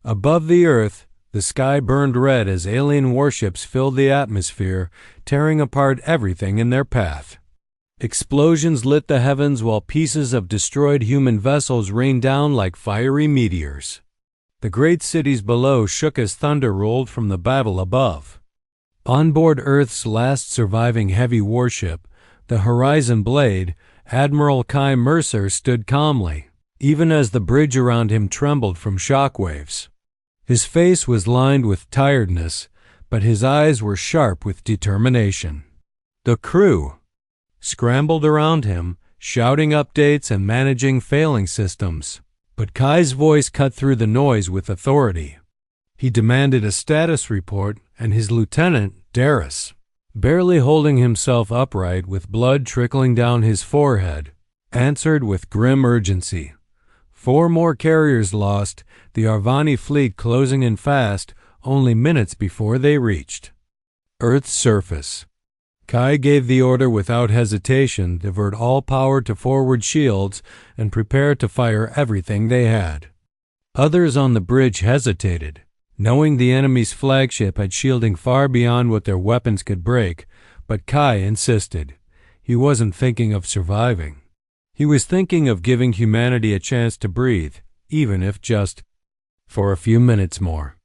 Above the Earth, the sky burned red as alien warships filled the atmosphere, tearing apart everything in their path. Explosions lit the heavens while pieces of destroyed human vessels rained down like fiery meteors. The great cities below shook as thunder rolled from the battle above. On board Earth's last surviving heavy warship, the Horizon Blade, Admiral Kai Mercer stood calmly, even as the bridge around him trembled from shockwaves. His face was lined with tiredness, but his eyes were sharp with determination. The crew scrambled around him, shouting updates and managing failing systems, but Kai's voice cut through the noise with authority. He demanded a status report, and his lieutenant, Darius, barely holding himself upright with blood trickling down his forehead, answered with grim urgency. 4 more carriers lost, the Arvani fleet closing in fast, only minutes before they reached Earth's surface. Kai gave the order without hesitation, divert all power to forward shields and prepare to fire everything they had. Others on the bridge hesitated, knowing the enemy's flagship had shielding far beyond what their weapons could break, but Kai insisted. He wasn't thinking of surviving. He was thinking of giving humanity a chance to breathe, even if just for a few minutes more.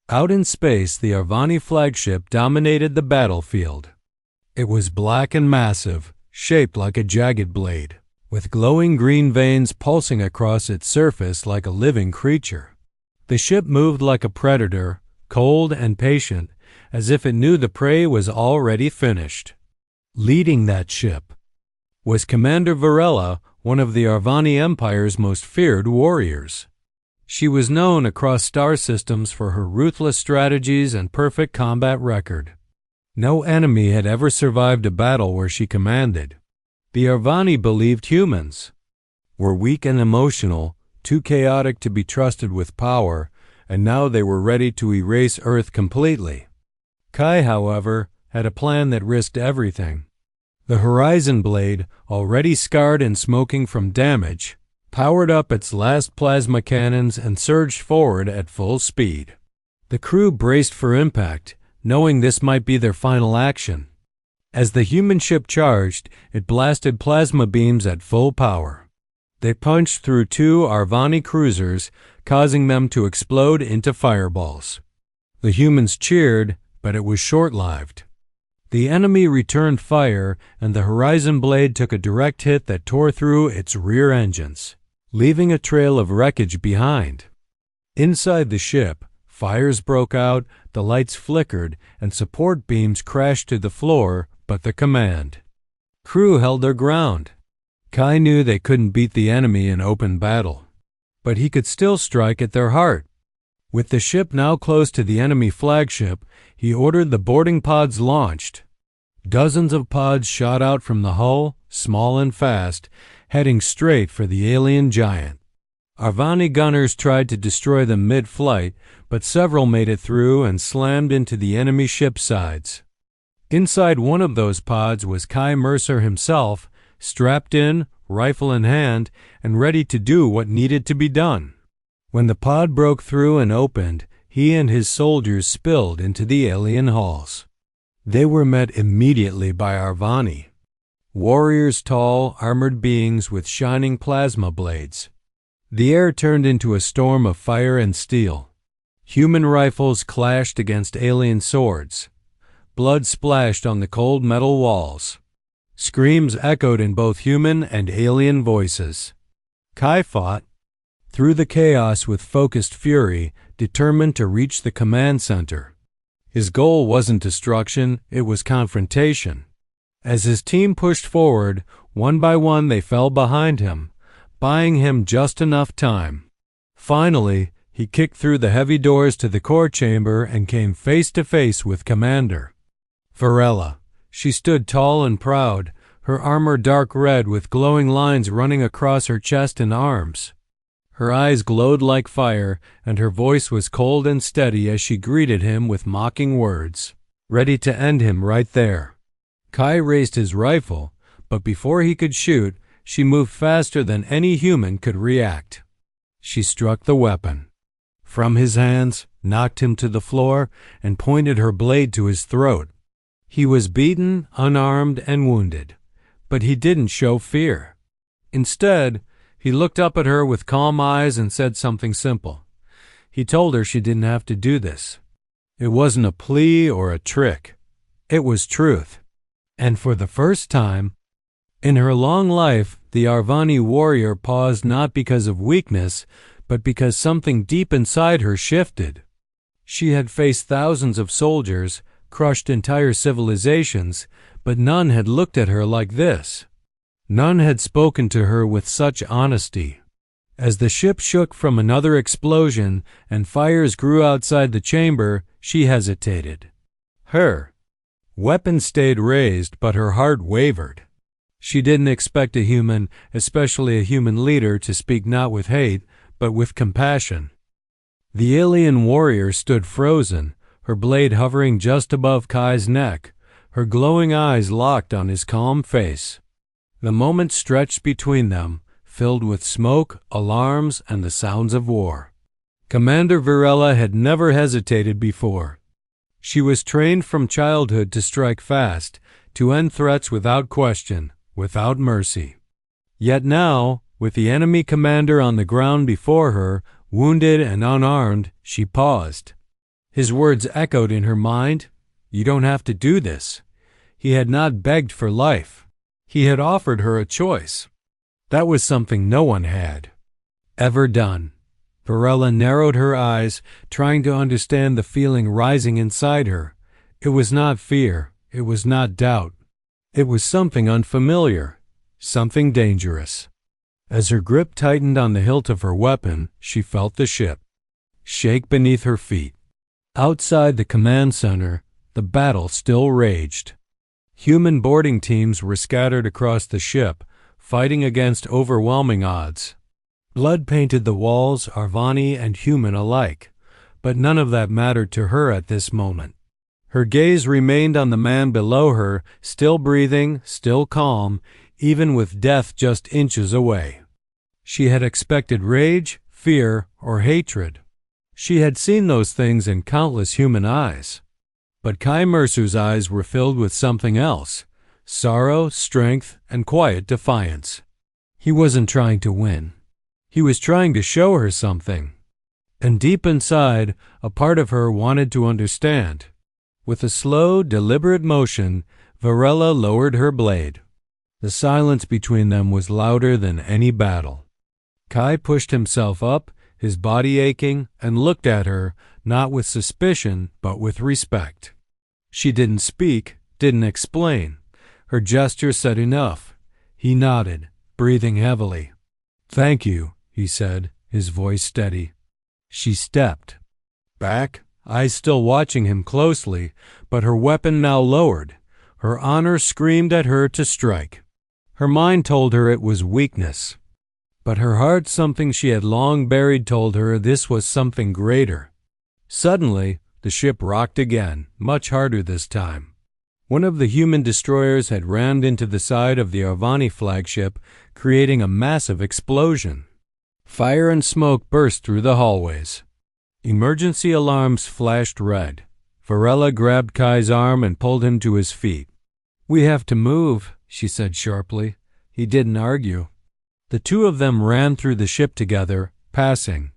Out in space, the Arvani flagship dominated the battlefield. It was black and massive, shaped like a jagged blade, with glowing green veins pulsing across its surface like a living creature. The ship moved like a predator, cold and patient, as if it knew the prey was already finished. Leading that ship was Commander Varela, one of the Arvani Empire's most feared warriors. She was known across star systems for her ruthless strategies and perfect combat record. No enemy had ever survived a battle where she commanded. The Arvani believed humans were weak and emotional, too chaotic to be trusted with power, and now they were ready to erase Earth completely. Kai, however, had a plan that risked everything. The Horizon Blade, already scarred and smoking from damage, powered up its last plasma cannons and surged forward at full speed. The crew braced for impact, knowing this might be their final action. As the human ship charged, it blasted plasma beams at full power. They punched through 2 Arvani cruisers, causing them to explode into fireballs. The humans cheered, but it was short-lived. The enemy returned fire, and the Horizon Blade took a direct hit that tore through its rear engines, leaving a trail of wreckage behind. Inside the ship, fires broke out, the lights flickered, and support beams crashed to the floor, but the command crew held their ground. Kai knew they couldn't beat the enemy in open battle, but he could still strike at their heart. With the ship now close to the enemy flagship, he ordered the boarding pods launched. Dozens of pods shot out from the hull, small and fast, heading straight for the alien giant. Arvani gunners tried to destroy them mid-flight, but several made it through and slammed into the enemy ship's sides. Inside one of those pods was Kai Mercer himself, strapped in, rifle in hand, and ready to do what needed to be done. When the pod broke through and opened, he and his soldiers spilled into the alien halls. They were met immediately by Arvani, warriors, tall, armored beings with shining plasma blades. The air turned into a storm of fire and steel. Human rifles clashed against alien swords. Blood splashed on the cold metal walls. Screams echoed in both human and alien voices. Kai fought through the chaos with focused fury, determined to reach the command center. His goal wasn't destruction, it was confrontation. As his team pushed forward, one by one they fell behind him, buying him just enough time. Finally, he kicked through the heavy doors to the core chamber and came face to face with Commander Varela. She stood tall and proud, her armor dark red with glowing lines running across her chest and arms. Her eyes glowed like fire, and her voice was cold and steady as she greeted him with mocking words, ready to end him right there. Kai raised his rifle, but before he could shoot, she moved faster than any human could react. She struck the weapon. from his hands, knocked him to the floor, and pointed her blade to his throat. He was beaten, unarmed, and wounded, but he didn't show fear. Instead, he looked up at her with calm eyes and said something simple. He told her she didn't have to do this. It wasn't a plea or a trick. It was truth. And for the first time in her long life, the Arvani warrior paused not because of weakness, but because something deep inside her shifted. She had faced thousands of soldiers, crushed entire civilizations, but none had looked at her like this. None had spoken to her with such honesty. As the ship shook from another explosion and fires grew outside the chamber, she hesitated. Her weapon stayed raised, but her heart wavered. She didn't expect a human, especially a human leader, to speak not with hate, but with compassion. The alien warrior stood frozen, her blade hovering just above Kai's neck, her glowing eyes locked on his calm face. The moment stretched between them, filled with smoke, alarms, and the sounds of war. Commander Varela had never hesitated before. She was trained from childhood to strike fast, to end threats without question, without mercy. Yet now, with the enemy commander on the ground before her, wounded and unarmed, she paused. His words echoed in her mind. You don't have to do this. He had not begged for life. He had offered her a choice. That was something no one had ever done. Varela narrowed her eyes, trying to understand the feeling rising inside her. It was not fear. It was not doubt. It was something unfamiliar, something dangerous. As her grip tightened on the hilt of her weapon, she felt the ship shake beneath her feet. Outside the command center, the battle still raged. Human boarding teams were scattered across the ship, fighting against overwhelming odds. Blood painted the walls, Arvani and human alike, but none of that mattered to her at this moment. Her gaze remained on the man below her, still breathing, still calm, even with death just inches away. She had expected rage, fear, or hatred. She had seen those things in countless human eyes. But Kai Mercer's eyes were filled with something else: sorrow, strength, and quiet defiance. He wasn't trying to win. He was trying to show her something. And deep inside, a part of her wanted to understand. With a slow, deliberate motion, Varela lowered her blade. The silence between them was louder than any battle. Kai pushed himself up, his body aching, and looked at her, not with suspicion, but with respect. She didn't speak, didn't explain. Her gesture said enough. He nodded, breathing heavily. "Thank you," he said, his voice steady. She stepped back, eyes still watching him closely, but her weapon now lowered. Her honor screamed at her to strike. Her mind told her it was weakness. But her heart, something she had long buried, told her this was something greater. Suddenly, the ship rocked again, much harder this time. One of the human destroyers had rammed into the side of the Arvani flagship, creating a massive explosion. Fire and smoke burst through the hallways. Emergency alarms flashed red. Varela grabbed Kai's arm and pulled him to his feet. "We have to move," she said sharply. He didn't argue. The two of them ran through the ship together, passing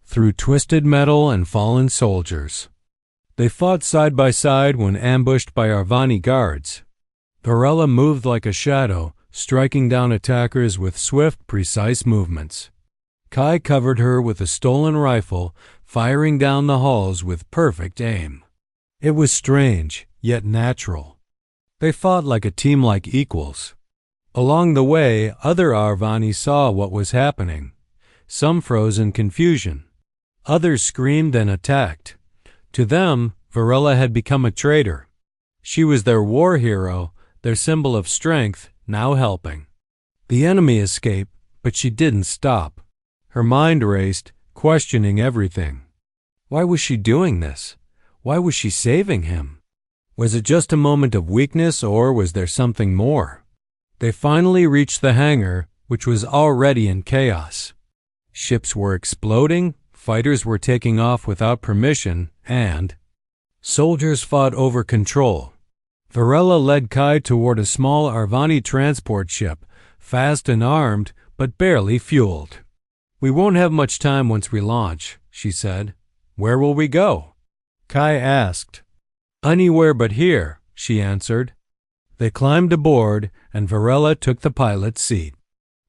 through twisted metal and fallen soldiers. They fought side by side when ambushed by Arvani guards. Varela moved like a shadow, striking down attackers with swift, precise movements. Kai covered her with a stolen rifle, firing down the halls with perfect aim. It was strange, yet natural. They fought like a team, like equals. Along the way, other Arvani saw what was happening. Some froze in confusion. Others screamed and attacked. To them, Varela had become a traitor. She was their war hero, their symbol of strength, now helping. The enemy escaped, but she didn't stop. Her mind raced, questioning everything. Why was she doing this? Why was she saving him? Was it just a moment of weakness, or was there something more? They finally reached the hangar, which was already in chaos. Ships were exploding, fighters were taking off without permission, and soldiers fought over control. Varela led Kai toward a small Arvani transport ship, fast and armed, but barely fueled. "We won't have much time once we launch," she said. "Where will we go?" Kai asked. "Anywhere but here," she answered. They climbed aboard, and Varela took the pilot's seat.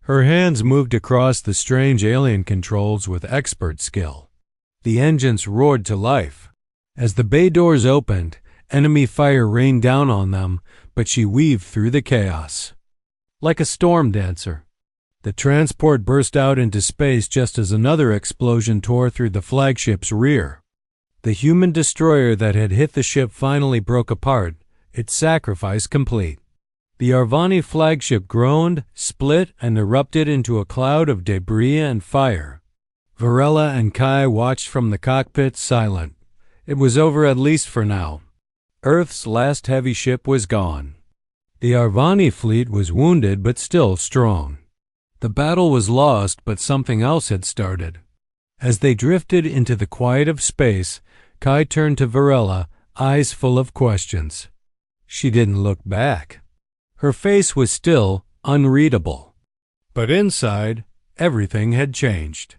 Her hands moved across the strange alien controls with expert skill. The engines roared to life. As the bay doors opened, enemy fire rained down on them, but she weaved through the chaos. Like a storm dancer, the transport burst out into space just as another explosion tore through the flagship's rear. The human destroyer that had hit the ship finally broke apart, its sacrifice complete. The Arvani flagship groaned, split, and erupted into a cloud of debris and fire. Varela and Kai watched from the cockpit, silent. It was over, at least for now. Earth's last heavy ship was gone. The Arvani fleet was wounded but still strong. The battle was lost, but something else had started. As they drifted into the quiet of space, Kai turned to Varela, eyes full of questions. She didn't look back. Her face was still unreadable. But inside, everything had changed.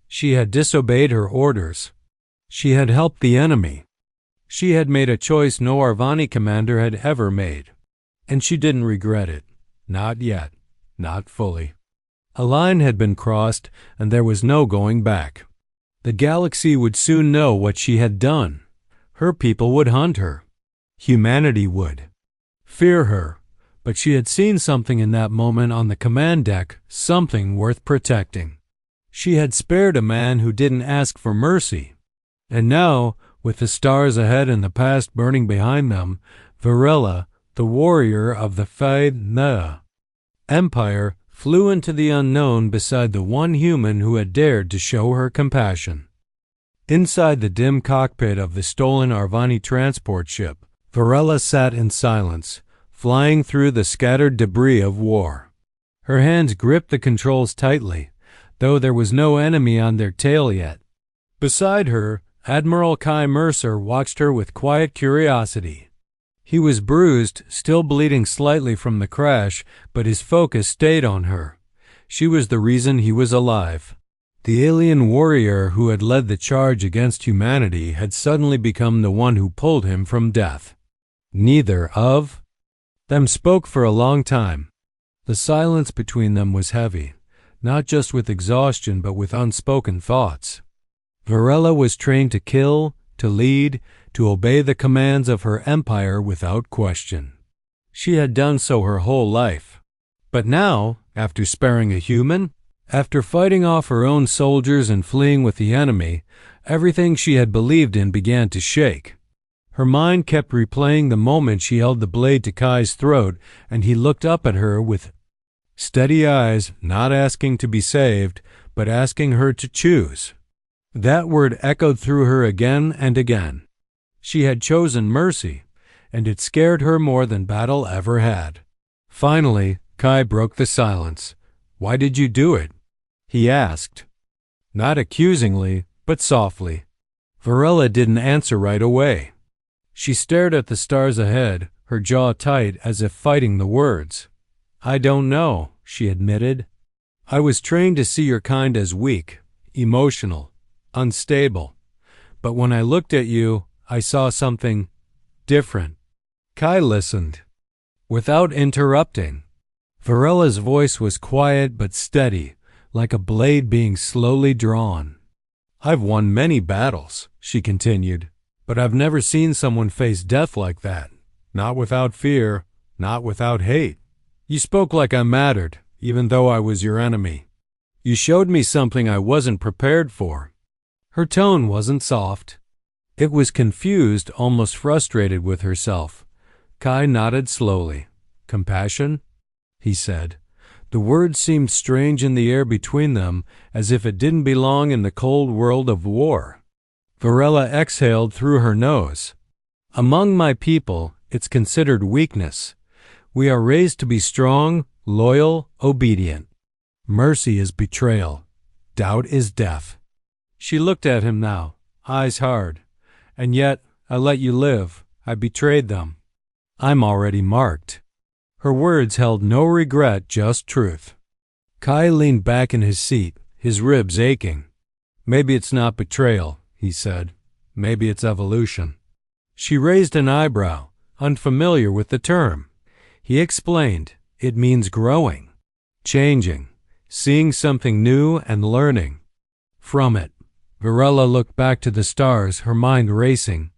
She had disobeyed her orders. She had helped the enemy. She had made a choice no Arvani commander had ever made. And she didn't regret it. Not yet. Not fully. A line had been crossed, and there was no going back. The galaxy would soon know what she had done. Her people would hunt her. Humanity would fear her. But she had seen something in that moment on the command deck, something worth protecting. She had spared a man who didn't ask for mercy. And now, with the stars ahead and the past burning behind them, Varela, the warrior of the HFY Empire, flew into the unknown beside the one human who had dared to show her compassion. Inside the dim cockpit of the stolen Arvani transport ship, Varela sat in silence, flying through the scattered debris of war. Her hands gripped the controls tightly, though there was no enemy on their tail yet. Beside her, Admiral Kai Mercer watched her with quiet curiosity. He was bruised, still bleeding slightly from the crash, but his focus stayed on her. She was the reason he was alive. The alien warrior who had led the charge against humanity had suddenly become the one who pulled him from death. Neither of them spoke for a long time. The silence between them was heavy, not just with exhaustion but with unspoken thoughts. Varela was trained to kill, to lead, to obey the commands of her empire without question. She had done so her whole life. But now, after sparing a human, after fighting off her own soldiers and fleeing with the enemy, everything she had believed in began to shake. Her mind kept replaying the moment she held the blade to Kai's throat, and he looked up at her with steady eyes, not asking to be saved, but asking her to choose. That word echoed through her again and again. She had chosen mercy, and it scared her more than battle ever had. Finally, Kai broke the silence. "Why did you do it?" he asked. Not accusingly, but softly. Varela didn't answer right away. She stared at the stars ahead, her jaw tight as if fighting the words. "I don't know," she admitted. "I was trained to see your kind as weak, emotional, unstable. But when I looked at you, I saw something different." Kai listened, without interrupting. Varela's voice was quiet but steady, like a blade being slowly drawn. "I've won many battles," she continued, "but I've never seen someone face death like that. Not without fear, not without hate. You spoke like I mattered, even though I was your enemy. You showed me something I wasn't prepared for." Her tone wasn't soft. It was confused, almost frustrated with herself. Kai nodded slowly. "Compassion?" he said. The word seemed strange in the air between them, as if it didn't belong in the cold world of war. Varela exhaled through her nose. "Among my people, it's considered weakness. We are raised to be strong, loyal, obedient. Mercy is betrayal. Doubt is death." She looked at him now, eyes hard. "And yet, I let you live. I betrayed them. I'm already marked." Her words held no regret, just truth. Kai leaned back in his seat, his ribs aching. "Maybe it's not betrayal," he said. "Maybe it's evolution." She raised an eyebrow, unfamiliar with the term. He explained, "It means growing, changing, seeing something new and learning from it." Varela looked back to the stars, her mind racing.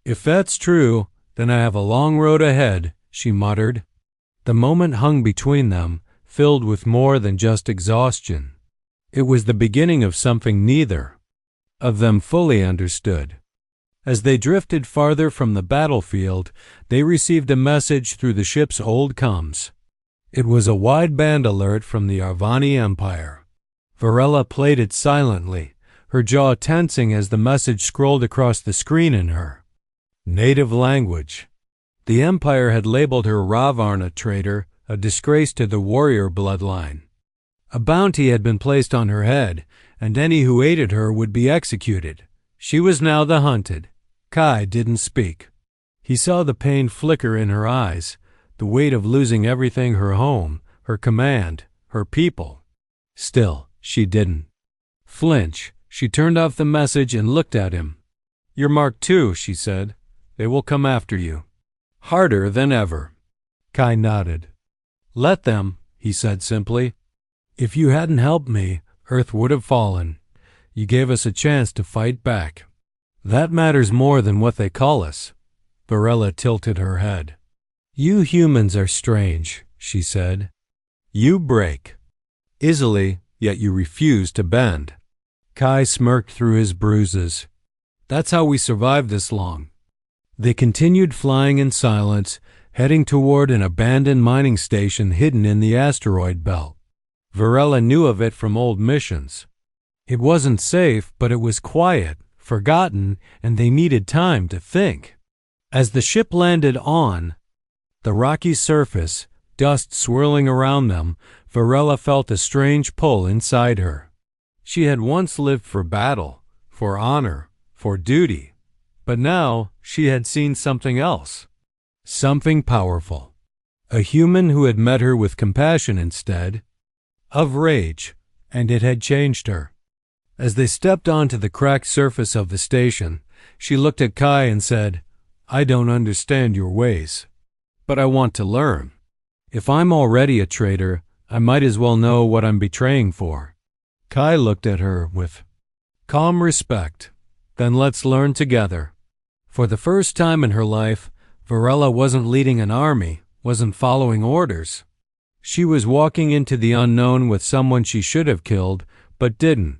"If that's true, then I have a long road ahead," she muttered. The moment hung between them, filled with more than just exhaustion. It was the beginning of something neither of them fully understood. As they drifted farther from the battlefield, they received a message through the ship's old comms. It was a wideband alert from the Arvani Empire. Varela played it silently, her jaw tensing as the message scrolled across the screen in her native language. The Empire had labeled her Ravarn a traitor, a disgrace to the warrior bloodline. A bounty had been placed on her head, and any who aided her would be executed. She was now the hunted. Kai didn't speak. He saw the pain flicker in her eyes, the weight of losing everything: her home, her command, her people. Still, she didn't flinch. She turned off the message and looked at him. "You're marked too," she said. "They will come after you. Harder than ever." Kai nodded. "Let them," he said simply. "If you hadn't helped me, Earth would have fallen. You gave us a chance to fight back. That matters more than what they call us." Varela tilted her head. "You humans are strange," she said. "You break easily, yet you refuse to bend." Kai smirked through his bruises. "That's how we survived this long." They continued flying in silence, heading toward an abandoned mining station hidden in the asteroid belt. Varela knew of it from old missions. It wasn't safe, but it was quiet, forgotten, and they needed time to think. As the ship landed on the rocky surface, dust swirling around them, Varela felt a strange pull inside her. She had once lived for battle, for honor, for duty, but now she had seen something else, something powerful. A human who had met her with compassion instead of rage, and it had changed her. As they stepped onto the cracked surface of the station, she looked at Kai and said, "I don't understand your ways, but I want to learn. If I'm already a traitor, I might as well know what I'm betraying for." Kai looked at her with calm respect. "Then let's learn together." For the first time in her life, Varela wasn't leading an army, wasn't following orders. She was walking into the unknown with someone she should have killed, but didn't.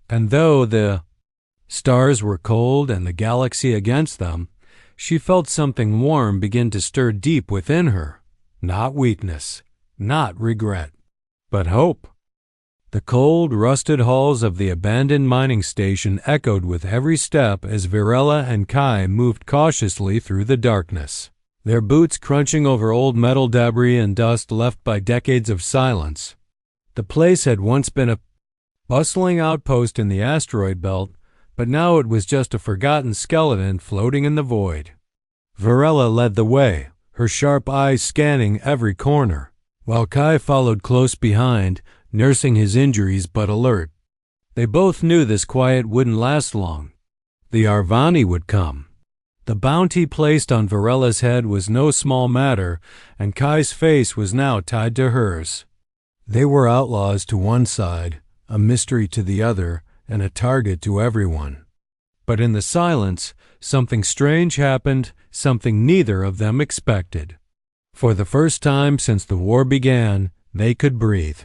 And though the stars were cold and the galaxy against them, she felt something warm begin to stir deep within her. Not weakness, not regret, but hope. The cold, rusted halls of the abandoned mining station echoed with every step as Varela and Kai moved cautiously through the darkness, their boots crunching over old metal debris and dust left by decades of silence. The place had once been a bustling outpost in the asteroid belt, but now it was just a forgotten skeleton floating in the void. Varela led the way, her sharp eyes scanning every corner, while Kai followed close behind, nursing his injuries but alert. They both knew this quiet wouldn't last long. The Arvani would come. The bounty placed on Varela's head was no small matter, and Kai's face was now tied to hers. They were outlaws to one side, a mystery to the other, and a target to everyone. But in the silence, something strange happened, something neither of them expected. For the first time since the war began, they could breathe.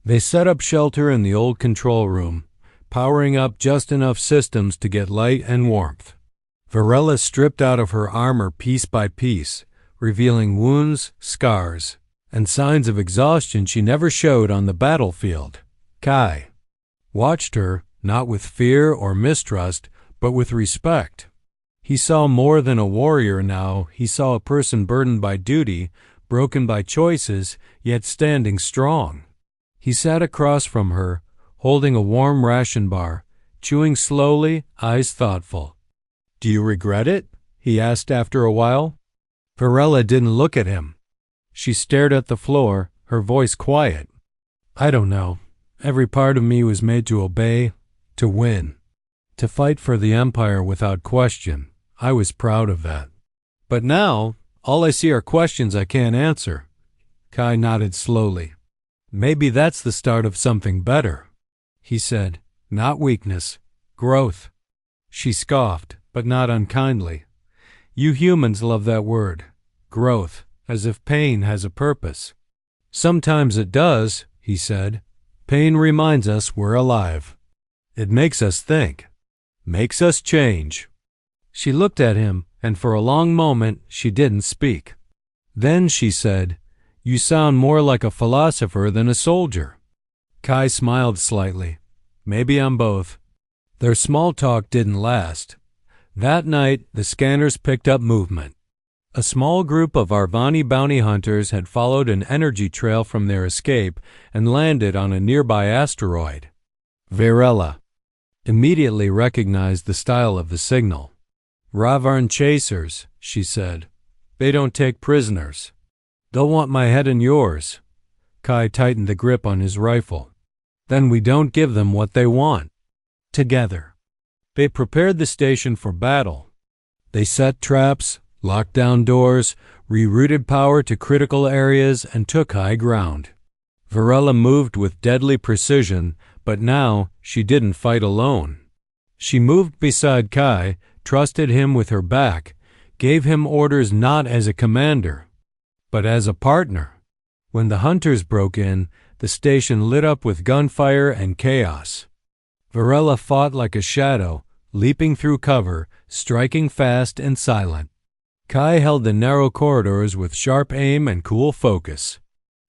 They set up shelter in the old control room, powering up just enough systems to get light and warmth. Varela stripped out of her armor piece by piece, revealing wounds, scars, and signs of exhaustion she never showed on the battlefield. Kai watched her, not with fear or mistrust, but with respect. He saw more than a warrior now. He saw a person burdened by duty, broken by choices, yet standing strong. He sat across from her, holding a warm ration bar, chewing slowly, eyes thoughtful. "Do you regret it?" he asked after a while. Varela didn't look at him. She stared at the floor, her voice quiet. "I don't know. Every part of me was made to obey, to win, to fight for the Empire without question. I was proud of that. But now, all I see are questions I can't answer." Kai nodded slowly. "Maybe that's the start of something better," he said. "Not weakness, growth." She scoffed, but not unkindly. "You humans love that word, growth, as if pain has a purpose." "Sometimes it does," he said. "Pain reminds us we're alive. It makes us think, makes us change." She looked at him, and for a long moment she didn't speak. Then she said, "You sound more like a philosopher than a soldier." Kai smiled slightly. "Maybe I'm both." Their small talk didn't last. That night, the scanners picked up movement. A small group of Arvani bounty hunters had followed an energy trail from their escape and landed on a nearby asteroid. Varela immediately recognized the style of the signal. "Ravarn chasers," she said. "They don't take prisoners. They'll want my head and yours." Kai tightened the grip on his rifle. "Then we don't give them what they want." Together, they prepared the station for battle. They set traps, locked down doors, rerouted power to critical areas, and took high ground. Varela moved with deadly precision, but now she didn't fight alone. She moved beside Kai, trusted him with her back, gave him orders not as a commander, but as a partner. When the hunters broke in, the station lit up with gunfire and chaos. Varela fought like a shadow, leaping through cover, striking fast and silent. Kai held the narrow corridors with sharp aim and cool focus.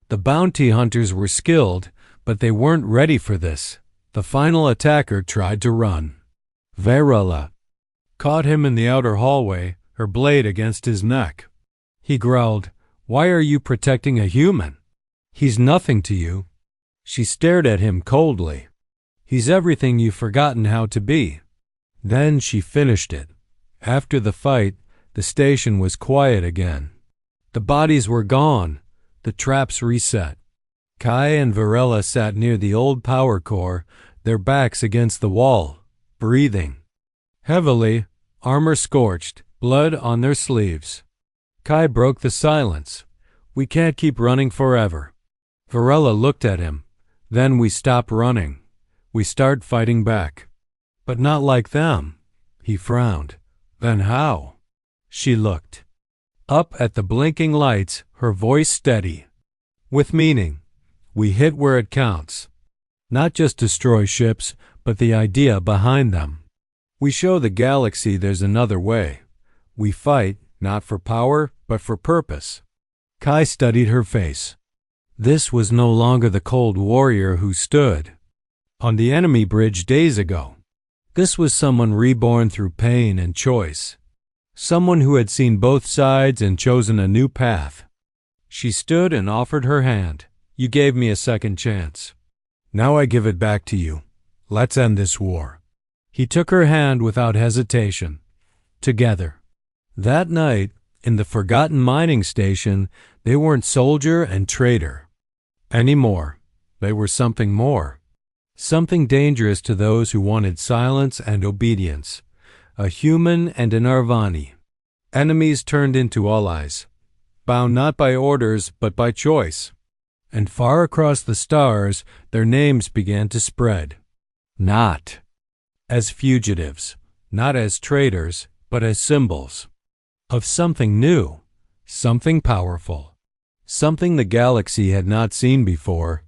The bounty hunters were skilled, but they weren't ready for this. The final attacker tried to run. Varela caught him in the outer hallway, her blade against his neck. He growled, "Why are you protecting a human? He's nothing to you." She stared at him coldly. "He's everything you've forgotten how to be." Then she finished it. After the fight, the station was quiet again. The bodies were gone, the traps reset. Kai and Varela sat near the old power core, their backs against the wall, breathing heavily, armor scorched, blood on their sleeves. Kai broke the silence. "We can't keep running forever." Varela looked at him. "Then we stop running. We start fighting back." "But not like them." He frowned. "Then how?" She looked up at the blinking lights, her voice steady. "With meaning. We hit where it counts. Not just destroy ships, but the idea behind them. We show the galaxy there's another way. We fight, not for power, but for purpose." Kai studied her face. This was no longer the cold warrior who stood on the enemy bridge days ago. This was someone reborn through pain and choice. Someone who had seen both sides and chosen a new path. She stood and offered her hand. "You gave me a second chance. Now I give it back to you. Let's end this war." He took her hand without hesitation. Together. That night, in the forgotten mining station, they weren't soldier and traitor anymore. They were something more. Something dangerous to those who wanted silence and obedience. A human and an Arvani. Enemies turned into allies. Bound not by orders, but by choice. And far across the stars, their names began to spread. Not as fugitives, not as traitors, but as symbols of something new, something powerful, something the galaxy had not seen before.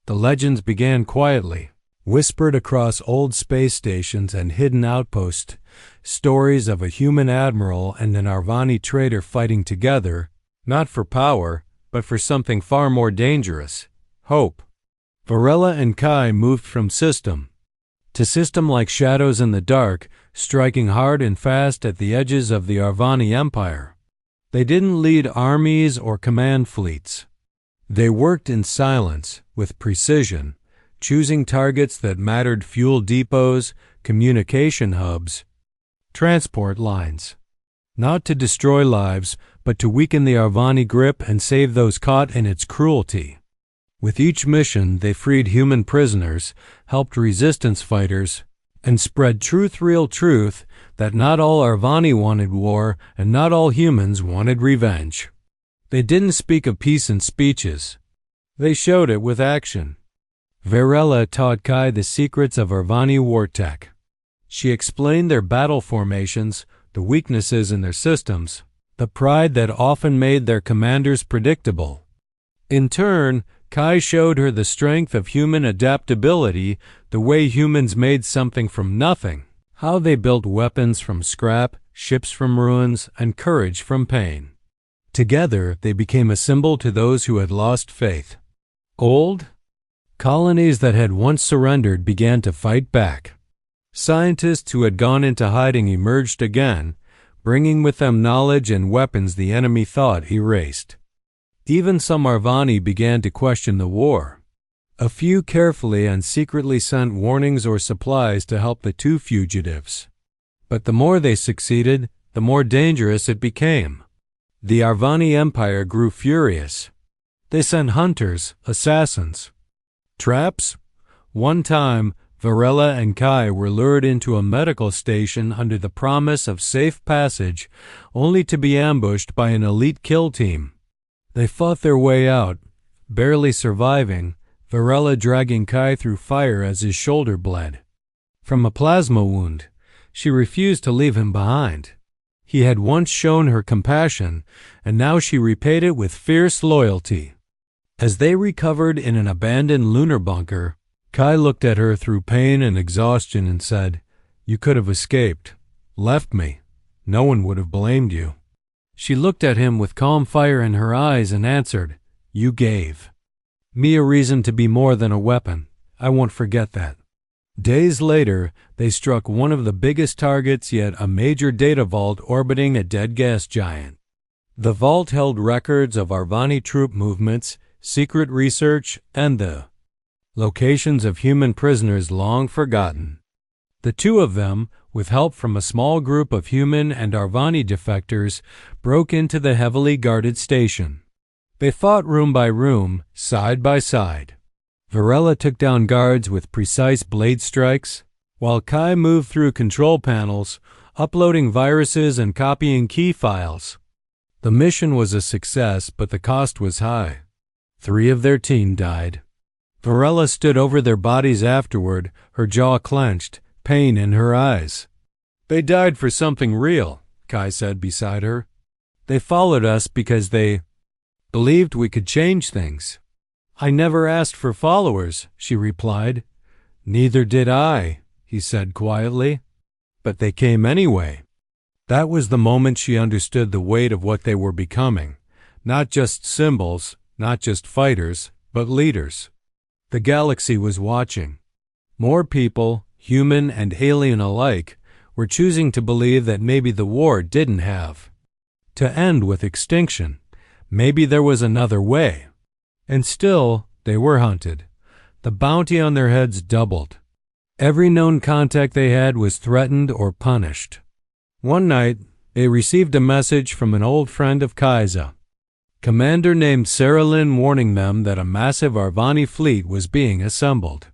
The legends began quietly, whispered across old space stations and hidden outposts, stories of a human admiral and an Arvani traitor fighting together, not for power, but for something far more dangerous, hope. Varela and Kai moved from system to system like shadows in the dark, striking hard and fast at the edges of the Arvani Empire. They didn't lead armies or command fleets. They worked in silence, with precision, choosing targets that mattered: fuel depots, communication hubs, transport lines. Not to destroy lives, but to weaken the Arvani grip and save those caught in its cruelty. With each mission, they freed human prisoners, helped resistance fighters, and spread real truth, that not all Arvani wanted war and not all humans wanted revenge. They didn't speak of peace in speeches. They showed it with action. Varela taught Kai the secrets of Arvani war tech. She explained their battle formations, the weaknesses in their systems, the pride that often made their commanders predictable. In turn, Kai showed her the strength of human adaptability, the way humans made something from nothing, how they built weapons from scrap, ships from ruins, and courage from pain. Together, they became a symbol to those who had lost faith. Old colonies that had once surrendered began to fight back. Scientists who had gone into hiding emerged again, bringing with them knowledge and weapons the enemy thought erased. Even some Arvani began to question the war. A few carefully and secretly sent warnings or supplies to help the two fugitives. But the more they succeeded, the more dangerous it became. The Arvani Empire grew furious. They sent hunters, assassins, traps. One time, Varela and Kai were lured into a medical station under the promise of safe passage, only to be ambushed by an elite kill team. They fought their way out, barely surviving, Varela dragging Kai through fire as his shoulder bled. From a plasma wound, she refused to leave him behind. He had once shown her compassion, and now she repaid it with fierce loyalty. As they recovered in an abandoned lunar bunker, Kai looked at her through pain and exhaustion and said, "You could have escaped, left me. No one would have blamed you." She looked at him with calm fire in her eyes and answered, "You gave me a reason to be more than a weapon. I won't forget that." Days later, they struck one of the biggest targets yet, a major data vault orbiting a dead gas giant. The vault held records of Arvani troop movements, secret research, and the locations of human prisoners long forgotten. The two of them, with help from a small group of human and Arvani defectors, broke into the heavily guarded station. They fought room by room, side by side. Varela took down guards with precise blade strikes, while Kai moved through control panels, uploading viruses and copying key files. The mission was a success, but the cost was high. 3 of their team died. Varela stood over their bodies afterward, her jaw clenched, pain in her eyes. "They died for something real," Kai said beside her. "They followed us because they believed we could change things." "I never asked for followers," she replied. "Neither did I," he said quietly. "But they came anyway." That was the moment she understood the weight of what they were becoming. Not just symbols, not just fighters, but leaders. The galaxy was watching. More people, human and alien alike, were choosing to believe that maybe the war didn't have to end with extinction. Maybe there was another way. And still, they were hunted. The bounty on their heads doubled. Every known contact they had was threatened or punished. One night, they received a message from an old friend of Kaiza, commander named Sarah Lynn, warning them that a massive Arvani fleet was being assembled.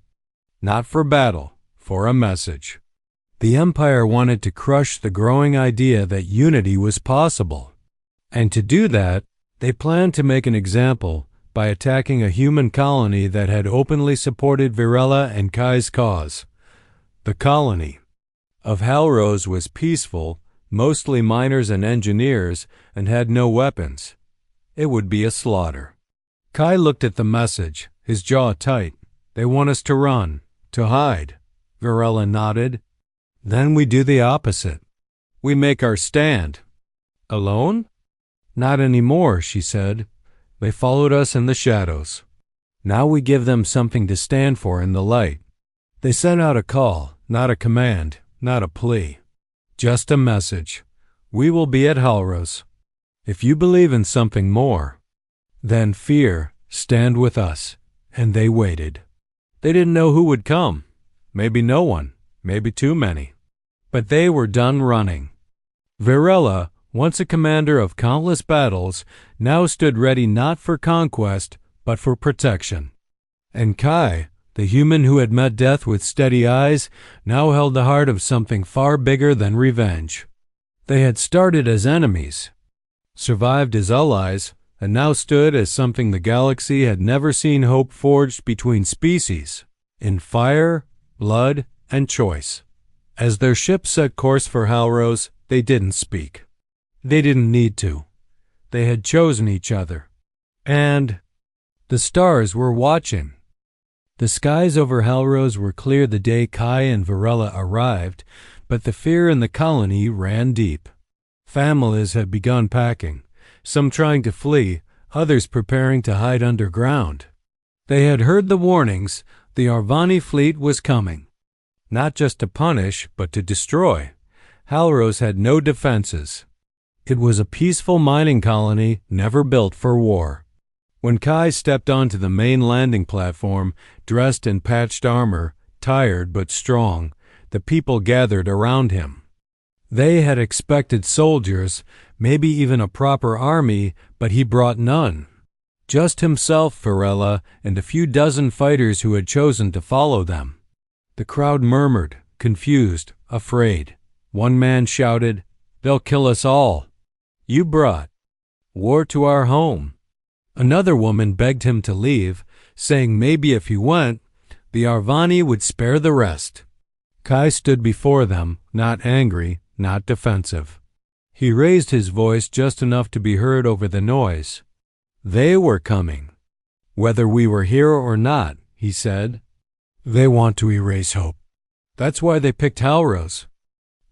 Not for battle, for a message. The Empire wanted to crush the growing idea that unity was possible. And to do that, they planned to make an example by attacking a human colony that had openly supported Varela and Kai's cause. The colony of Halrose was peaceful, mostly miners and engineers, and had no weapons. It would be a slaughter. Kai looked at the message, his jaw tight. "They want us to run, to hide." Varela nodded. "Then we do the opposite. We make our stand." "Alone?" "Not anymore," she said. "They followed us in the shadows. Now we give them something to stand for in the light." They sent out a call, not a command, not a plea. Just a message. "We will be at Halrose. If you believe in something more, then fear, stand with us." And they waited. They didn't know who would come. Maybe no one, maybe too many. But they were done running. Virella, once a commander of countless battles, now stood ready not for conquest, but for protection. And Kai, the human who had met death with steady eyes, now held the heart of something far bigger than revenge. They had started as enemies, survived as allies, and now stood as something the galaxy had never seen, hope forged between species, in fire, blood, and choice. As their ship set course for Halrose, they didn't speak. They didn't need to. They had chosen each other. And the stars were watching. The skies over Halrose were clear the day Kai and Virella arrived, but the fear in the colony ran deep. Families had begun packing, some trying to flee, others preparing to hide underground. They had heard the warnings. The Arvani fleet was coming, not just to punish, but to destroy. Halrose had no defenses. It was a peaceful mining colony never built for war. When Kai stepped onto the main landing platform, dressed in patched armor, tired but strong, the people gathered around him. They had expected soldiers, maybe even a proper army, but he brought none. Just himself, Virella, and a few dozen fighters who had chosen to follow them. The crowd murmured, confused, afraid. One man shouted, "They'll kill us all. You brought war to our home." Another woman begged him to leave, saying maybe if he went, the Arvani would spare the rest. Kai stood before them, not angry, not defensive. He raised his voice just enough to be heard over the noise. They were coming. Whether we were here or not, he said. They want to erase hope. That's why they picked Halrose.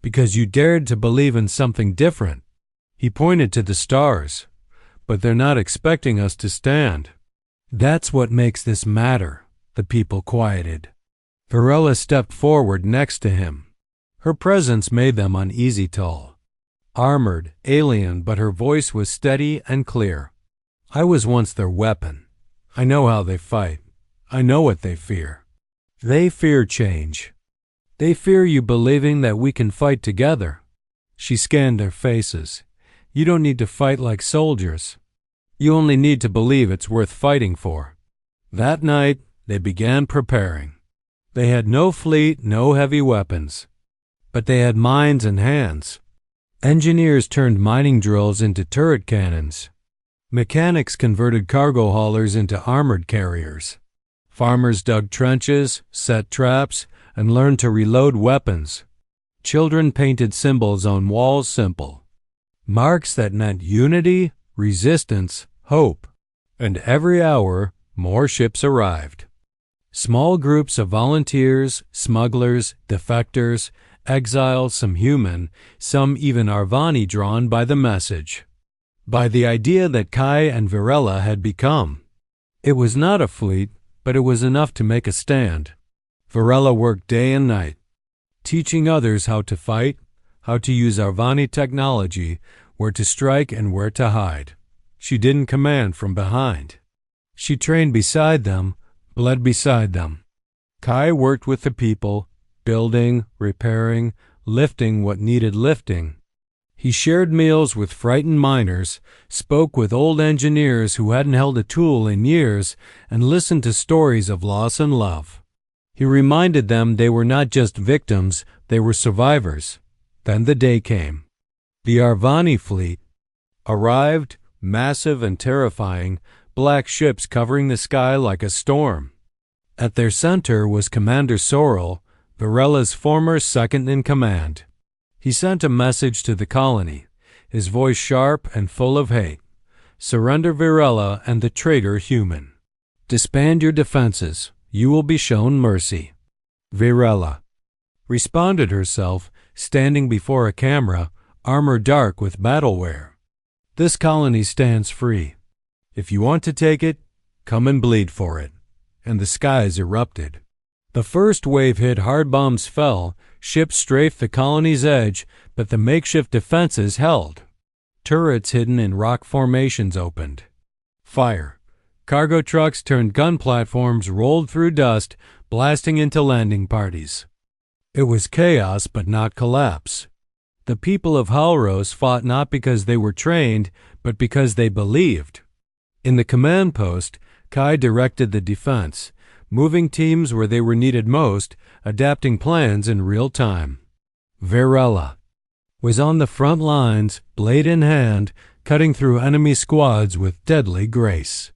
Because you dared to believe in something different. He pointed to the stars. But they're not expecting us to stand. That's what makes this matter, the people quieted. Virella stepped forward next to him. Her presence made them uneasy tall. Armored, alien, but her voice was steady and clear. I was once their weapon. I know how they fight. I know what they fear. They fear change. They fear you believing that we can fight together. She scanned their faces. You don't need to fight like soldiers. You only need to believe it's worth fighting for. That night, they began preparing. They had no fleet, no heavy weapons. But they had minds and hands. Engineers turned mining drills into turret cannons. Mechanics converted cargo haulers into armored carriers. Farmers dug trenches, set traps, and learned to reload weapons. Children painted symbols on walls simple. Marks that meant unity, resistance, hope. And every hour, more ships arrived. Small groups of volunteers, smugglers, defectors, exiles, some human, some even Arvani drawn by the message. By the idea that Kai and Virella had become. It was not a fleet, but it was enough to make a stand. Virella worked day and night, teaching others how to fight, how to use Arvani technology, where to strike and where to hide. She didn't command from behind. She trained beside them, bled beside them. Kai worked with the people, building, repairing, lifting what needed lifting. He shared meals with frightened miners, spoke with old engineers who hadn't held a tool in years, and listened to stories of loss and love. He reminded them they were not just victims, they were survivors. Then the day came. The Arvani fleet arrived, massive and terrifying, black ships covering the sky like a storm. At their center was Commander Sorrel, Virella's former second-in-command. He sent a message to the colony, his voice sharp and full of hate. Surrender Virella and the traitor human. Disband your defenses. You will be shown mercy. Virella responded herself, standing before a camera, armor dark with battleware. This colony stands free. If you want to take it, come and bleed for it. And the skies erupted. The first wave hit, hard bombs fell, ships strafed the colony's edge, but the makeshift defenses held. Turrets hidden in rock formations opened. Fire. Cargo trucks turned gun platforms rolled through dust, blasting into landing parties. It was chaos but not collapse. The people of Halros fought not because they were trained, but because they believed. In the command post, Kai directed the defense, moving teams where they were needed most, adapting plans in real time. Varela was on the front lines, blade in hand, cutting through enemy squads with deadly grace.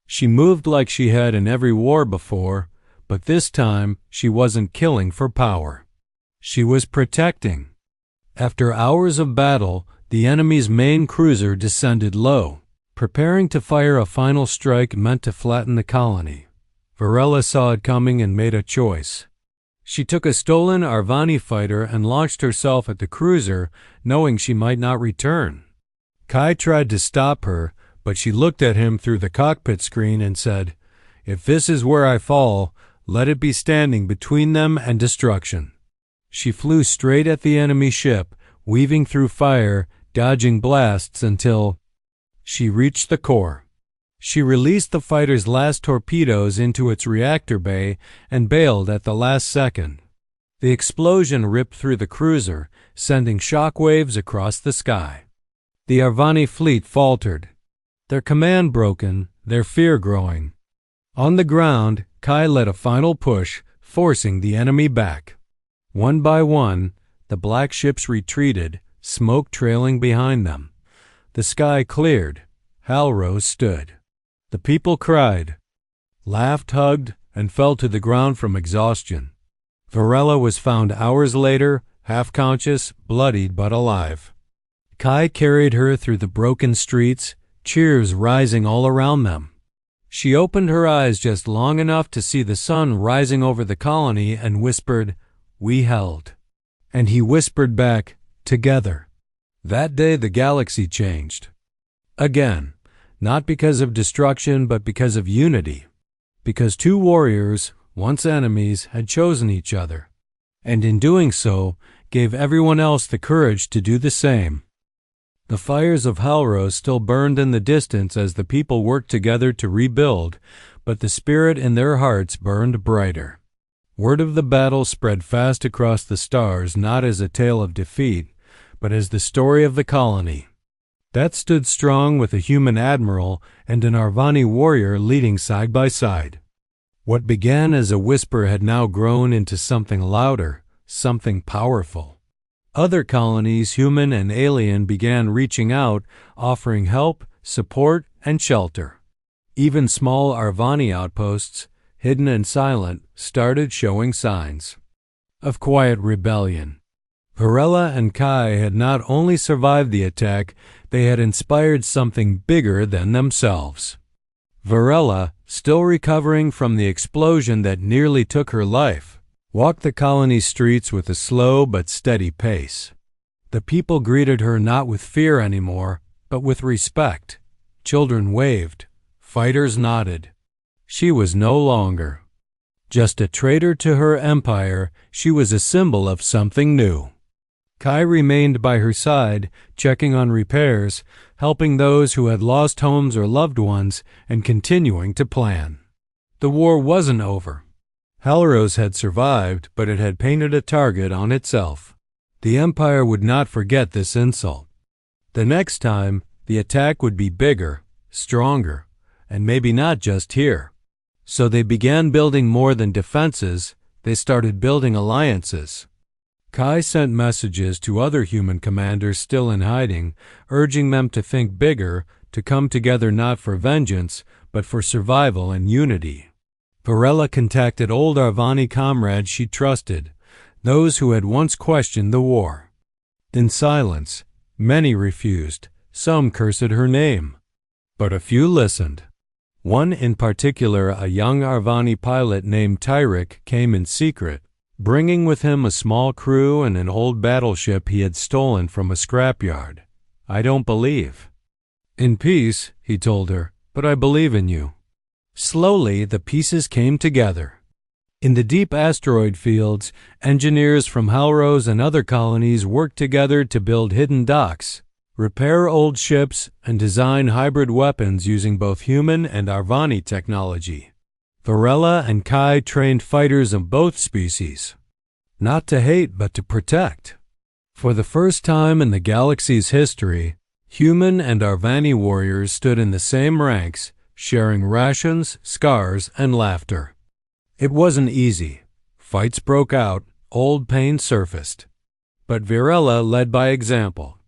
She moved like she had in every war before, but this time she wasn't killing for power. She was protecting. After hours of battle, the enemy's main cruiser descended low, preparing to fire a final strike meant to flatten the colony. Varela saw it coming and made a choice. She took a stolen Arvani fighter and launched herself at the cruiser, knowing she might not return. Kai tried to stop her, but she looked at him through the cockpit screen and said, "If this is where I fall, let it be standing between them and destruction." She flew straight at the enemy ship, weaving through fire, dodging blasts until she reached the core. She released the fighter's last torpedoes into its reactor bay and bailed at the last second. The explosion ripped through the cruiser, sending shockwaves across the sky. The Arvani fleet faltered, their command broken, their fear growing. On the ground, Kai led a final push, forcing the enemy back. One by one, the black ships retreated, smoke trailing behind them. The sky cleared. Halros stood. The people cried, laughed, hugged, and fell to the ground from exhaustion. Varela was found hours later, half-conscious, bloodied but alive. Kai carried her through the broken streets, cheers rising all around them. She opened her eyes just long enough to see the sun rising over the colony and whispered, "We held." And he whispered back, "Together." That day the galaxy changed. Again, not because of destruction but because of unity. Because two warriors, once enemies, had chosen each other, and in doing so, gave everyone else the courage to do the same. The fires of Halros still burned in the distance as the people worked together to rebuild, but the spirit in their hearts burned brighter. Word of the battle spread fast across the stars, not as a tale of defeat, but as the story of the colony that stood strong with a human admiral and an Arvani warrior leading side by side. What began as a whisper had now grown into something louder, something powerful. Other colonies, human and alien, began reaching out, offering help, support, and shelter. Even small Arvani outposts, hidden and silent, started showing signs of quiet rebellion. Varela and Kai had not only survived the attack, they had inspired something bigger than themselves. Varela, still recovering from the explosion that nearly took her life, walked the colony's streets with a slow but steady pace. The people greeted her not with fear anymore, but with respect. Children waved. Fighters nodded. She was no longer just a traitor to her empire. She was a symbol of something new. Kai remained by her side, checking on repairs, helping those who had lost homes or loved ones, and continuing to plan. The war wasn't over. Halros had survived, but it had painted a target on itself. The Empire would not forget this insult. The next time, the attack would be bigger, stronger, and maybe not just here. So they began building more than defenses. They started building alliances. Kai sent messages to other human commanders still in hiding, urging them to think bigger, to come together not for vengeance, but for survival and unity. Varela contacted old Arvani comrades she trusted, those who had once questioned the war. In silence, many refused, some cursed her name. But a few listened. One in particular, a young Arvani pilot named Tyrick, came in secret, bringing with him a small crew and an old battleship he had stolen from a scrapyard. "I don't believe in peace," he told her, "but I believe in you." Slowly, the pieces came together. In the deep asteroid fields, engineers from Halros and other colonies worked together to build hidden docks, repair old ships, and design hybrid weapons using both human and Arvani technology. Varela and Kai trained fighters of both species, not to hate but to protect. For the first time in the galaxy's history, human and Arvani warriors stood in the same ranks, sharing rations, scars, and laughter. It wasn't easy. Fights broke out, old pain surfaced. But Varela led by example.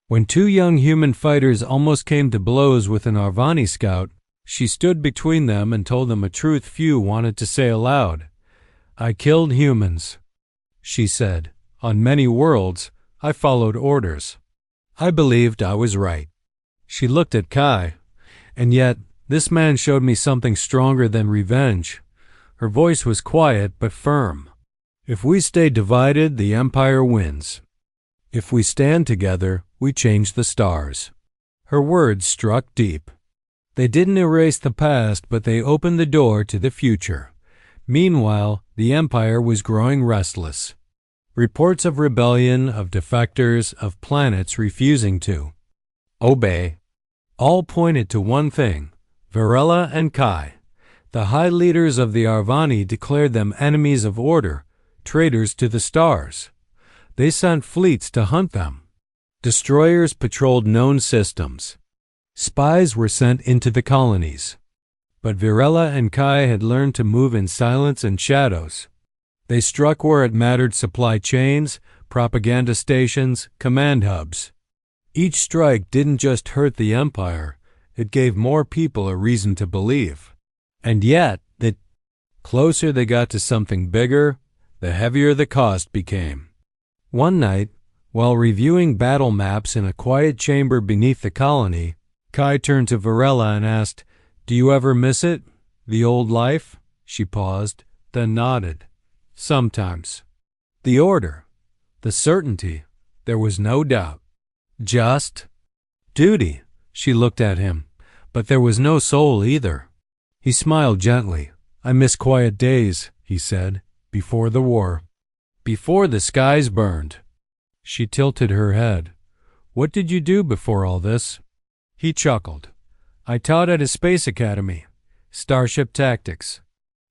When two young human fighters almost came to blows with an Arvani scout, she stood between them and told them a truth few wanted to say aloud. "I killed humans," she said. "On many worlds, I followed orders. I believed I was right." She looked at Kai, and yet this man showed me something stronger than revenge. Her voice was quiet but firm. "If we stay divided, the Empire wins. If we stand together, we change the stars." Her words struck deep. They didn't erase the past, but they opened the door to the future. Meanwhile, the Empire was growing restless. Reports of rebellion, of defectors, of planets refusing to obey, all pointed to one thing: Varela and Kai. The high leaders of the Arvani declared them enemies of order, traitors to the stars. They sent fleets to hunt them. Destroyers patrolled known systems. Spies were sent into the colonies. But Varela and Kai had learned to move in silence and shadows. They struck where it mattered: supply chains, propaganda stations, command hubs. Each strike didn't just hurt the Empire, it gave more people a reason to believe. And yet, the closer they got to something bigger, the heavier the cost became. One night, while reviewing battle maps in a quiet chamber beneath the colony, Kai turned to Varela and asked, "Do you ever miss it? The old life?" She paused, then nodded. "Sometimes." The order, the certainty, there was no doubt. Just duty. She looked at him, but there was no soul either. He smiled gently. "I miss quiet days," he said, "before the war. Before the skies burned." She tilted her head. "What did you do before all this?" He chuckled. "I taught at a space academy. Starship tactics.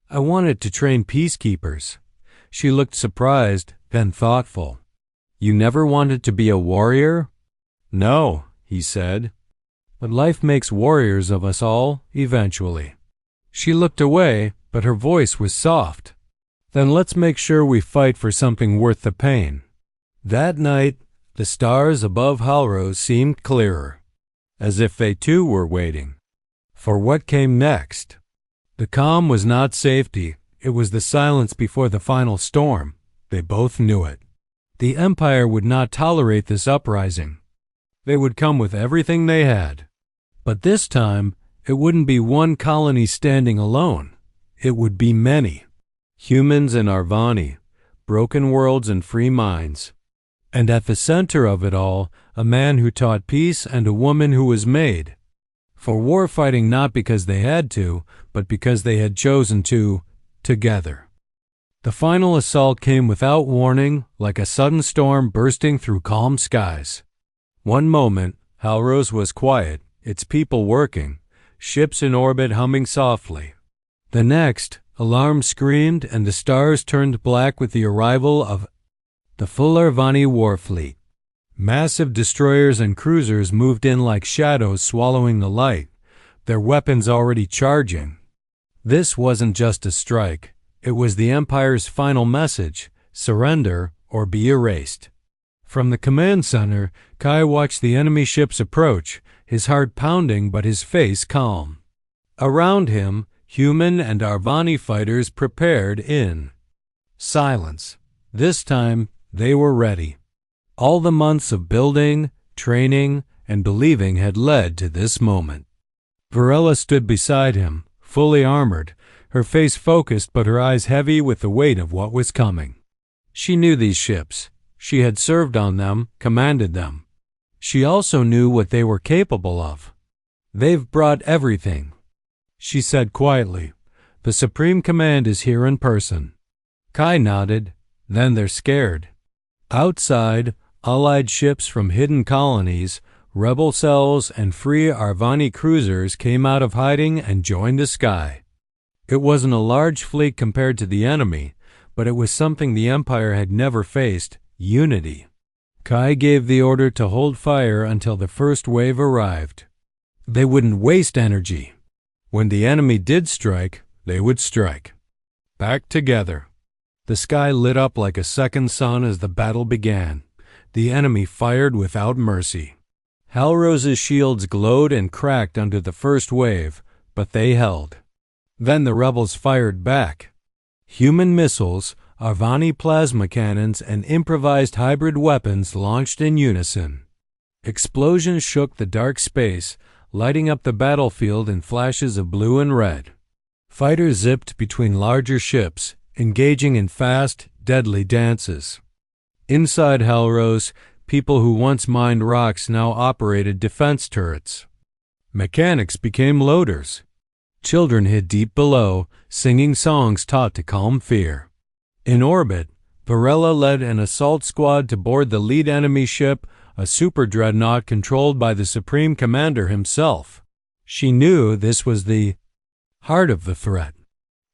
I wanted to train peacekeepers." She looked surprised, then thoughtful. "You never wanted to be a warrior?" "No," he said. "But life makes warriors of us all, eventually." She looked away, but her voice was soft. "Then let's make sure we fight for something worth the pain." That night, the stars above Halrose seemed clearer, as if they too were waiting for what came next. The calm was not safety, it was the silence before the final storm. They both knew it. The Empire would not tolerate this uprising. They would come with everything they had. But this time, it wouldn't be one colony standing alone. It would be many. Humans and Arvani, broken worlds and free minds. And at the center of it all, a man who taught peace and a woman who was made for war fighting, not because they had to, but because they had chosen to, together. The final assault came without warning, like a sudden storm bursting through calm skies. One moment, Halrose was quiet, its people working, ships in orbit humming softly. The next, alarms screamed and the stars turned black with the arrival of the full Arvani war fleet. Massive destroyers and cruisers moved in like shadows swallowing the light, their weapons already charging. This wasn't just a strike. It was the Empire's final message: surrender or be erased. From the command center, Kai watched the enemy ships approach, his heart pounding but his face calm. Around him, human and Arvani fighters prepared in silence. This time, they were ready. All the months of building, training, and believing had led to this moment. Varela stood beside him, fully armored, her face focused but her eyes heavy with the weight of what was coming. She knew these ships. She had served on them, commanded them. She also knew what they were capable of. "They've brought everything," she said quietly. "The Supreme Command is here in person." Kai nodded. "Then they're scared." Outside, Allied ships from hidden colonies, rebel cells, and free Arvani cruisers came out of hiding and joined the sky. It wasn't a large fleet compared to the enemy, but it was something the Empire had never faced: unity. Kai gave the order to hold fire until the first wave arrived. They wouldn't waste energy. When the enemy did strike, they would strike. Back together. The sky lit up like a second sun as the battle began. The enemy fired without mercy. Halrose's shields glowed and cracked under the first wave, but they held. Then the rebels fired back. Human missiles, Arvani plasma cannons, and improvised hybrid weapons launched in unison. Explosions shook the dark space, lighting up the battlefield in flashes of blue and red. Fighters zipped between larger ships, engaging in fast, deadly dances. Inside Halrose, people who once mined rocks now operated defense turrets. Mechanics became loaders. Children hid deep below, singing songs taught to calm fear. In orbit, Varela led an assault squad to board the lead enemy ship, a super dreadnought controlled by the Supreme Commander himself. She knew this was the heart of the threat.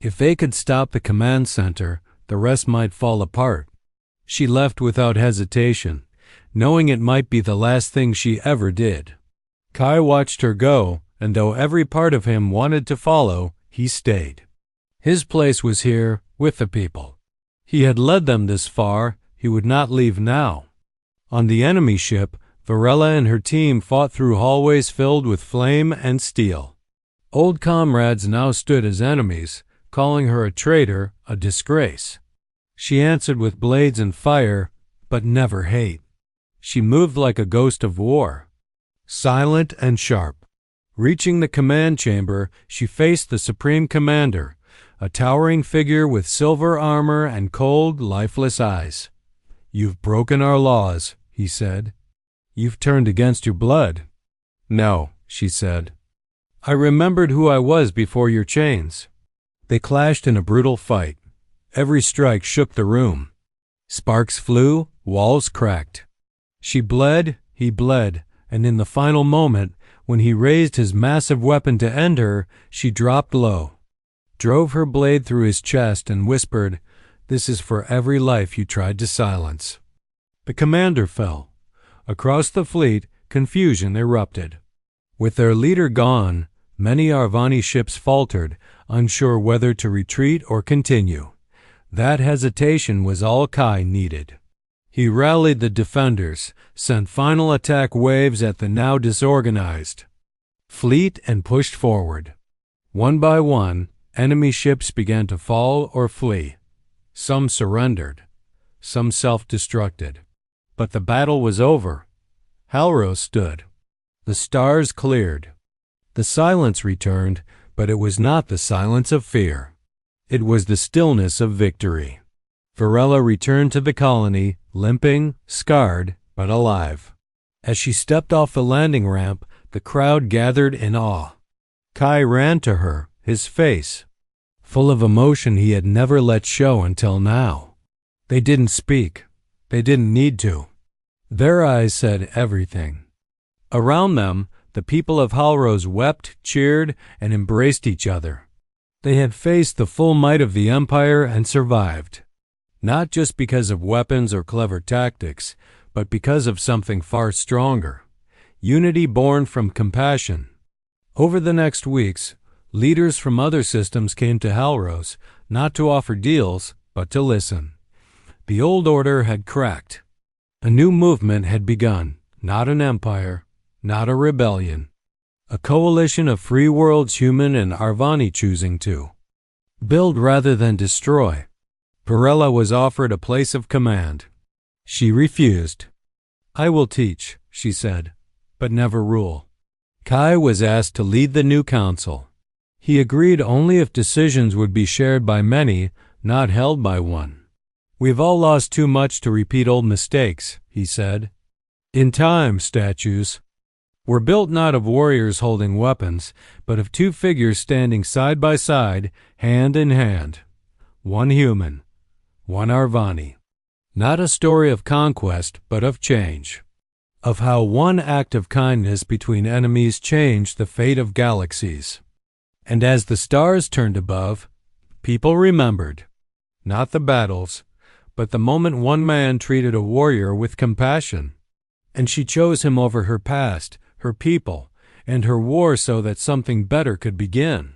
If they could stop the command center, the rest might fall apart. She left without hesitation, knowing it might be the last thing she ever did. Kai watched her go, and though every part of him wanted to follow, he stayed. His place was here, with the people. He had led them this far, he would not leave now. On the enemy ship, Varela and her team fought through hallways filled with flame and steel. Old comrades now stood as enemies, calling her a traitor, a disgrace. She answered with blades and fire, but never hate. She moved like a ghost of war, silent and sharp. Reaching the command chamber, she faced the Supreme Commander, a towering figure with silver armor and cold, lifeless eyes. "You've broken our laws," he said. "You've turned against your blood." "No," she said. "I remembered who I was before your chains." They clashed in a brutal fight. Every strike shook the room. Sparks flew, walls cracked. She bled, he bled, and in the final moment, when he raised his massive weapon to end her, she dropped low, drove her blade through his chest, and whispered, "This is for every life you tried to silence." The commander fell. Across the fleet, confusion erupted. With their leader gone, many Arvani ships faltered, unsure whether to retreat or continue. That hesitation was all Kai needed. He rallied the defenders, sent final attack waves at the now disorganized fleet, and pushed forward. One by one, enemy ships began to fall or flee. Some surrendered. Some self-destructed. But the battle was over. Halrose stood. The stars cleared. The silence returned, but it was not the silence of fear. It was the stillness of victory. Varela returned to the colony, limping, scarred, but alive. As she stepped off the landing ramp, the crowd gathered in awe. Kai ran to her, his face full of emotion he had never let show until now. They didn't speak. They didn't need to. Their eyes said everything. Around them, the people of Halrose wept, cheered, and embraced each other. They had faced the full might of the Empire and survived. Not just because of weapons or clever tactics, but because of something far stronger. Unity born from compassion. Over the next weeks, leaders from other systems came to Halrose, not to offer deals, but to listen. The old order had cracked. A new movement had begun, not an empire, not a rebellion. A coalition of free worlds, human and Arvani, choosing to build rather than destroy. Varela was offered a place of command. She refused. "I will teach," she said, "but never rule." Kai was asked to lead the new council. He agreed only if decisions would be shared by many, not held by one. "We've all lost too much to repeat old mistakes," he said. "In time, statues were built not of warriors holding weapons, but of two figures standing side by side, hand in hand. One human, one Arvani. Not a story of conquest, but of change. Of how one act of kindness between enemies changed the fate of galaxies. And as the stars turned above, people remembered, not the battles, but the moment one man treated a warrior with compassion. And she chose him over her past, her people, and her war so that something better could begin.